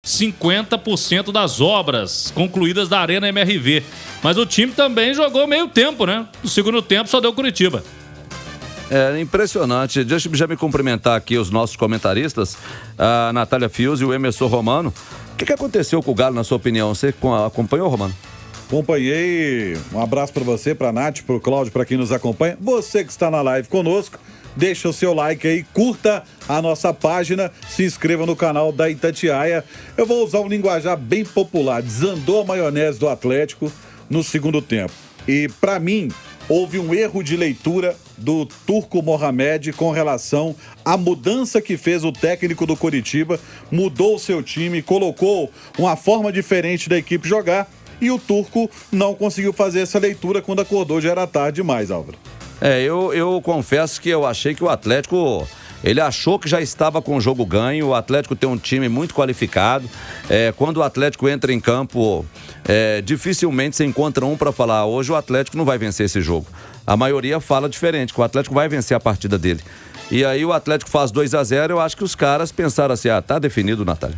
50% das obras concluídas da Arena MRV. Mas o time também jogou meio tempo, né? No segundo tempo só deu Curitiba. É impressionante. Deixa eu já me cumprimentar aqui os nossos comentaristas, a Natália Fius e o Emerson Romano. O que aconteceu com o Galo, na sua opinião? Você acompanhou, Romano? Acompanhei. Um abraço para você, para a Nath, para o Cláudio, para quem nos acompanha. Você que está na live conosco, deixa o seu like aí, curta a nossa página, se inscreva no canal da Itatiaia. Eu vou usar um linguajar bem popular. Desandou a maionese do Atlético no segundo tempo. E, para mim, houve um erro de leitura do Turco Mohamed com relação à mudança que fez o técnico do Coritiba, mudou o seu time, colocou uma forma diferente da equipe jogar e o Turco não conseguiu fazer essa leitura quando acordou, já era tarde demais, Álvaro. Eu confesso que eu achei que o Atlético, ele achou que já estava com o jogo ganho. O Atlético tem um time muito qualificado. Quando o Atlético entra em campo, dificilmente você encontra um para falar: hoje o Atlético não vai vencer esse jogo. A maioria fala diferente, que o Atlético vai vencer a partida dele. E aí o Atlético faz 2-0, eu acho que os caras pensaram assim: tá definido, Natália.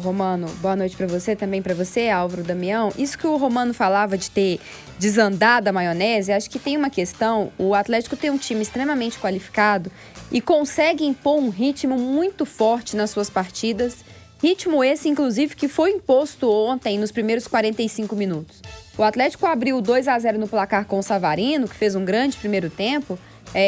Romano, boa noite pra você, também pra você, Álvaro, Damião. Isso que o Romano falava de ter desandado a maionese, acho que tem uma questão. O Atlético tem um time extremamente qualificado e consegue impor um ritmo muito forte nas suas partidas. Ritmo esse, inclusive, que foi imposto ontem nos primeiros 45 minutos. O Atlético abriu 2-0 no placar com o Savarino, que fez um grande primeiro tempo.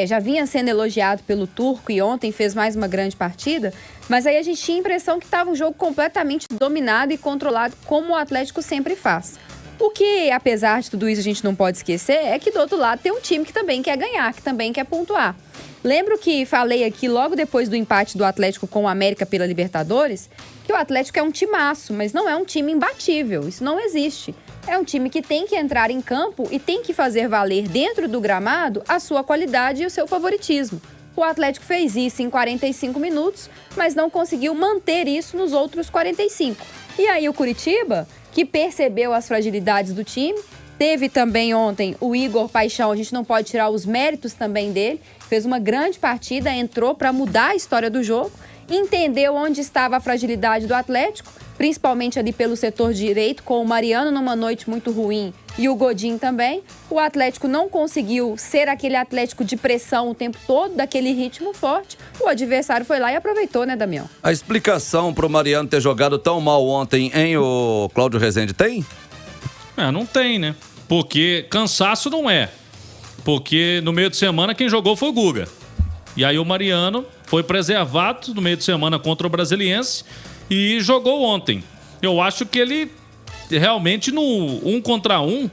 Já vinha sendo elogiado pelo Turco e ontem fez mais uma grande partida, mas aí a gente tinha a impressão que estava um jogo completamente dominado e controlado, como o Atlético sempre faz. O que, apesar de tudo isso, a gente não pode esquecer é que do outro lado tem um time que também quer ganhar, que também quer pontuar. Lembro que falei aqui logo depois do empate do Atlético com o América pela Libertadores, que o Atlético é um timaço, mas não é um time imbatível, isso não existe. É um time que tem que entrar em campo e tem que fazer valer dentro do gramado a sua qualidade e o seu favoritismo. O Atlético fez isso em 45 minutos, mas não conseguiu manter isso nos outros 45. E aí o Curitiba, que percebeu as fragilidades do time, teve também ontem o Igor Paixão, a gente não pode tirar os méritos também dele, fez uma grande partida, entrou para mudar a história do jogo, entendeu onde estava a fragilidade do Atlético, principalmente ali pelo setor direito, com o Mariano numa noite muito ruim e o Godin também. O Atlético não conseguiu ser aquele Atlético de pressão o tempo todo, daquele ritmo forte. O adversário foi lá e aproveitou, né, Damião? A explicação pro Mariano ter jogado tão mal ontem, hein, o Cláudio Rezende, tem? Não tem, né? Porque cansaço não é. Porque no meio de semana quem jogou foi o Guga. E aí o Mariano foi preservado no meio de semana contra o Brasiliense e jogou ontem. Eu acho que ele realmente no 1 contra 1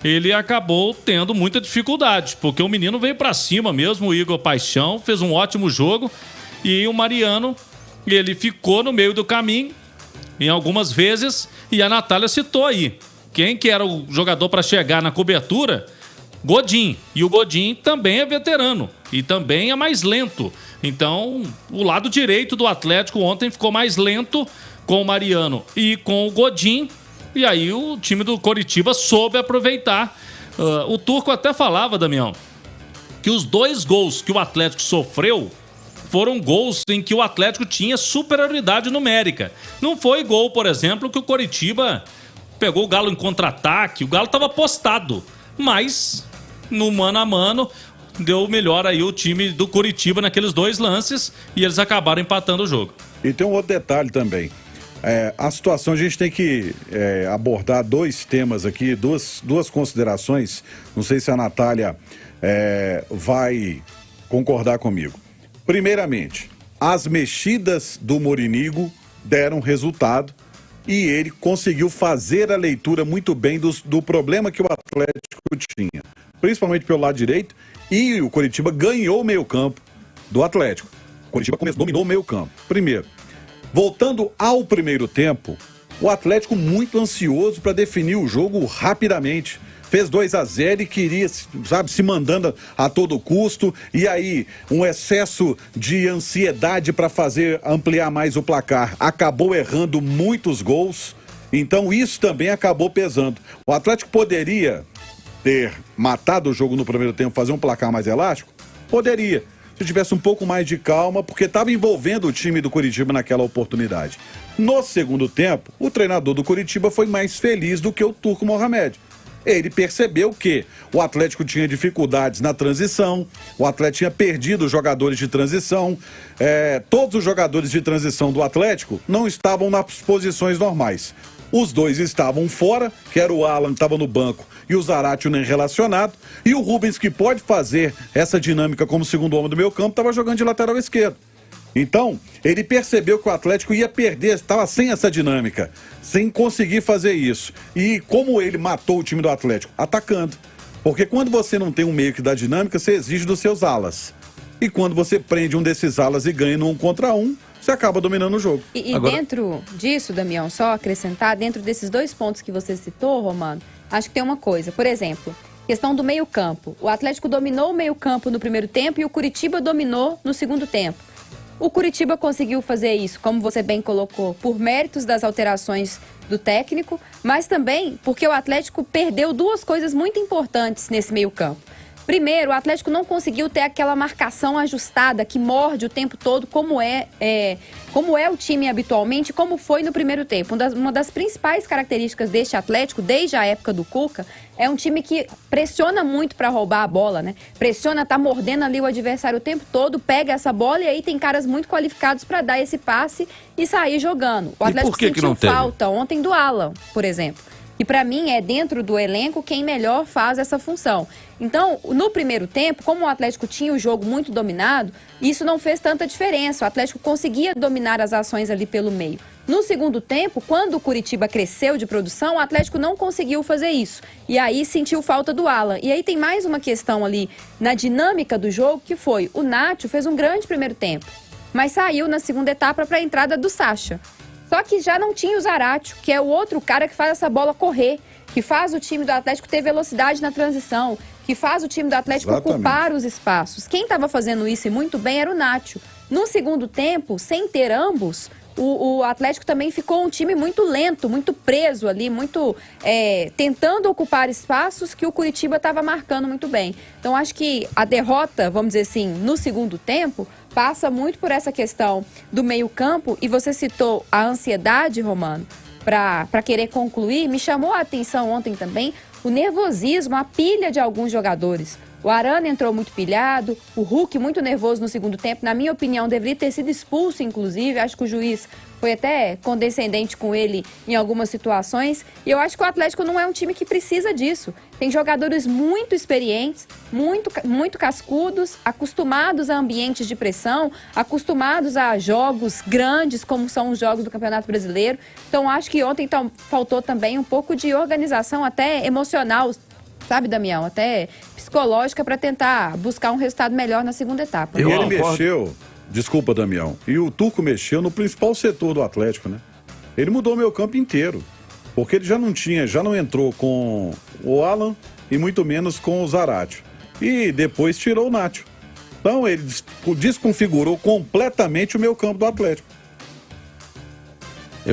ele acabou tendo muita dificuldade, porque o menino veio pra cima mesmo, o Igor Paixão fez um ótimo jogo e o Mariano, ele ficou no meio do caminho em algumas vezes, e a Natália citou aí quem que era o jogador para chegar na cobertura. Godin, e o Godin também é veterano e também é mais lento. Então, o lado direito do Atlético ontem ficou mais lento com o Mariano e com o Godin. E aí o time do Coritiba soube aproveitar. O Turco até falava, Damião, que os 2 gols que o Atlético sofreu foram gols em que o Atlético tinha superioridade numérica. Não foi gol, por exemplo, que o Coritiba pegou o Galo em contra-ataque. O Galo estava postado, mas no mano a mano deu melhor aí o time do Coritiba naqueles 2 lances e eles acabaram empatando o jogo. E tem um outro detalhe também. A situação, a gente tem que abordar 2 temas aqui, duas considerações. Não sei se a Natália vai concordar comigo. Primeiramente, as mexidas do Morinigo deram resultado e ele conseguiu fazer a leitura muito bem do problema que o Atlético tinha, principalmente pelo lado direito, e o Coritiba ganhou o meio-campo do Atlético. O Coritiba dominou o meio-campo. Primeiro, voltando ao primeiro tempo, o Atlético muito ansioso para definir o jogo rapidamente. Fez 2-0 e queria, se mandando a todo custo. E aí, um excesso de ansiedade para ampliar mais o placar. Acabou errando muitos gols. Então, isso também acabou pesando. O Atlético poderia ter matado o jogo no primeiro tempo, fazer um placar mais elástico? Poderia. se tivesse um pouco mais de calma, porque estava envolvendo o time do Coritiba naquela oportunidade. No segundo tempo, o treinador do Coritiba foi mais feliz do que o Turco Mohamed. Ele percebeu que o Atlético tinha dificuldades na transição, o Atlético tinha perdido os jogadores de transição, todos os jogadores de transição do Atlético não estavam nas posições normais. Os dois estavam fora, que era o Alan, que estava no banco, e o Zaratio nem relacionado, e o Rubens, que pode fazer essa dinâmica como segundo homem do meio campo, estava jogando de lateral esquerdo. Então, ele percebeu que o Atlético ia perder, estava sem essa dinâmica, sem conseguir fazer isso. E como ele matou o time do Atlético? Atacando. Porque quando você não tem um meio que dá dinâmica, você exige dos seus alas. E quando você prende um desses alas e ganha no 1 contra 1, você acaba dominando o jogo. E agora, dentro disso, Damião, só acrescentar, dentro desses 2 pontos que você citou, Romano, acho que tem uma coisa. Por exemplo, questão do meio-campo. O Atlético dominou o meio-campo no primeiro tempo e o Coritiba dominou no segundo tempo. O Coritiba conseguiu fazer isso, como você bem colocou, por méritos das alterações do técnico, mas também porque o Atlético perdeu 2 coisas muito importantes nesse meio-campo. Primeiro, o Atlético não conseguiu ter aquela marcação ajustada que morde o tempo todo, como é o time habitualmente, como foi no primeiro tempo. Uma das principais características deste Atlético, desde a época do Cuca, é um time que pressiona muito para roubar a bola, né? Pressiona, tá mordendo ali o adversário o tempo todo, pega essa bola e aí tem caras muito qualificados para dar esse passe e sair jogando. O Atlético sentiu falta ontem do Alan, por exemplo. E para mim é dentro do elenco quem melhor faz essa função. Então, no primeiro tempo, como o Atlético tinha o jogo muito dominado, isso não fez tanta diferença. O Atlético conseguia dominar as ações ali pelo meio. No segundo tempo, quando o Coritiba cresceu de produção, o Atlético não conseguiu fazer isso. E aí sentiu falta do Alan. E aí tem mais uma questão ali na dinâmica do jogo, que foi: o Nacho fez um grande primeiro tempo, mas saiu na segunda etapa para a entrada do Sacha. Só que já não tinha o Zaratio, que é o outro cara que faz essa bola correr, que faz o time do Atlético ter velocidade na transição, que faz o time do Atlético ocupar os espaços. Quem estava fazendo isso e muito bem era o Nacho. No segundo tempo, sem ter ambos, o Atlético também ficou um time muito lento, muito preso ali, muito tentando ocupar espaços que o Coritiba estava marcando muito bem. Então, acho que a derrota, vamos dizer assim, no segundo tempo, passa muito por essa questão do meio-campo. E você citou a ansiedade, Romano, para querer concluir. Me chamou a atenção ontem também o nervosismo, a pilha de alguns jogadores. O Arana entrou muito pilhado, o Hulk muito nervoso no segundo tempo. Na minha opinião, deveria ter sido expulso, inclusive. Acho que o juiz foi até condescendente com ele em algumas situações. E eu acho que o Atlético não é um time que precisa disso. Tem jogadores muito experientes, muito cascudos, acostumados a ambientes de pressão, acostumados a jogos grandes, como são os jogos do Campeonato Brasileiro. Então, acho que ontem faltou também um pouco de organização, até emocional, sabe, Damião? Até psicológica, para tentar buscar um resultado melhor na segunda etapa. E ele mexeu, desculpa, Damião, e o Turco mexeu no principal setor do Atlético, né? Ele mudou o meio campo inteiro, porque ele já não entrou com o Alan e muito menos com o Zaratio. E depois tirou o Nacho. Então ele desconfigurou completamente o meio campo do Atlético.